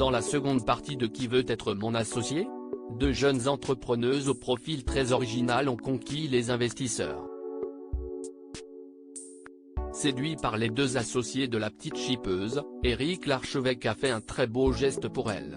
Dans la seconde partie de Qui veut être mon associé ? Deux jeunes entrepreneuses au profil très original ont conquis les investisseurs. Séduit par les deux associés de la petite chipeuse, Éric Larchevêque a fait un très beau geste pour elle.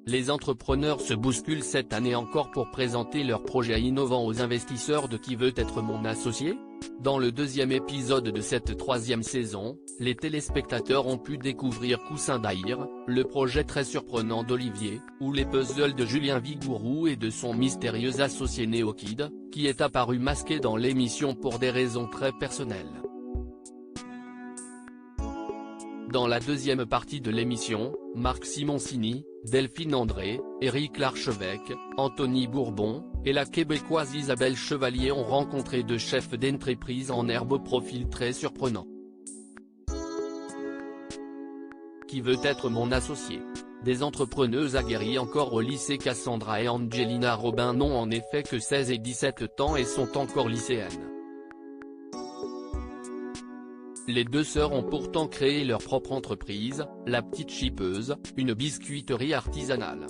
Les entrepreneurs se bousculent cette année encore pour présenter leurs projets innovants aux investisseurs de Qui veut être mon associé ? Dans le deuxième épisode de cette troisième saison, les téléspectateurs ont pu découvrir Coussin d'Aïr, le projet très surprenant d'Olivier, ou les puzzles de Julien Vigouroux et de son mystérieux associé Neokid, qui est apparu masqué dans l'émission pour des raisons très personnelles. Dans la deuxième partie de l'émission, Marc Simoncini, Delphine André, Éric Larchevêque, Anthony Bourbon, et la québécoise Isabelle Chevalier ont rencontré deux chefs d'entreprise en herbe au profil très surprenant. Qui veut être mon associé ? Des entrepreneuses aguerries encore au lycée. Cassandra et Angelina Robin n'ont en effet que 16 et 17 ans et sont encore lycéennes. Les deux sœurs ont pourtant créé leur propre entreprise, La Petite Chipeuse, une biscuiterie artisanale.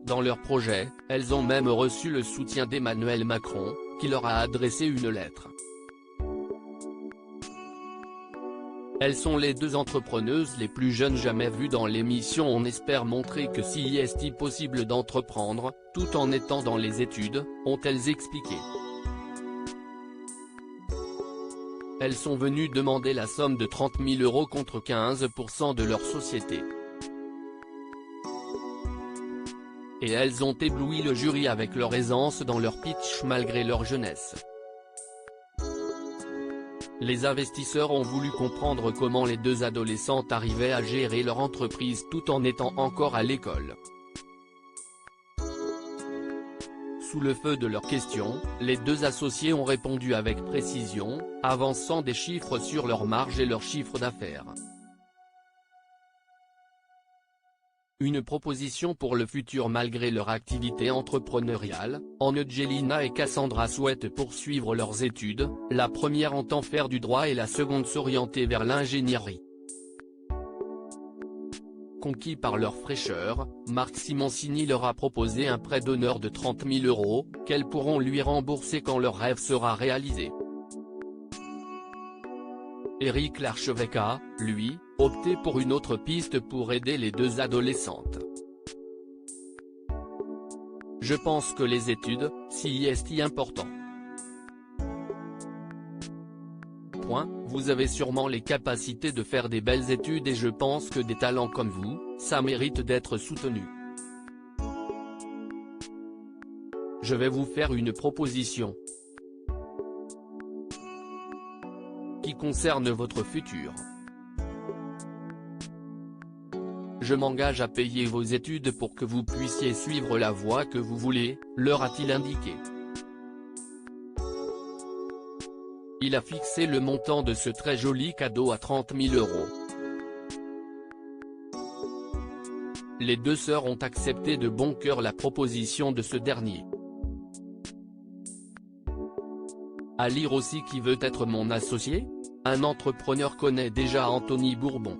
Dans leur projet, elles ont même reçu le soutien d'Emmanuel Macron, qui leur a adressé une lettre. Elles sont les deux entrepreneuses les plus jeunes jamais vues dans l'émission. On espère montrer que si est possible d'entreprendre, tout en étant dans les études, ont-elles expliqué. Elles sont venues demander la somme de 30 000 € contre 15% de leur société. Et elles ont ébloui le jury avec leur aisance dans leur pitch malgré leur jeunesse. Les investisseurs ont voulu comprendre comment les deux adolescentes arrivaient à gérer leur entreprise tout en étant encore à l'école. Sous le feu de leurs questions, les deux associés ont répondu avec précision, avançant des chiffres sur leur marge et leur chiffre d'affaires. Une proposition pour le futur malgré leur activité entrepreneuriale. Angelina et Cassandra souhaitent poursuivre leurs études, la première entend faire du droit et la seconde s'orienter vers l'ingénierie. Conquis par leur fraîcheur, Marc Simoncini leur a proposé un prêt d'honneur de 30 000 €, qu'elles pourront lui rembourser quand leur rêve sera réalisé. Éric Larchevêque a, lui, opté pour une autre piste pour aider les deux adolescentes. Je pense que les études, si est important. Vous avez sûrement les capacités de faire des belles études et je pense que des talents comme vous, ça mérite d'être soutenu. Je vais vous faire une proposition qui concerne votre futur. Je m'engage à payer vos études pour que vous puissiez suivre la voie que vous voulez, leur a-t-il indiqué. Il a fixé le montant de ce très joli cadeau à 30 000 €. Les deux sœurs ont accepté de bon cœur la proposition de ce dernier. À lire aussi Qui veut être mon associé ? Un entrepreneur connaît déjà Anthony Bourbon.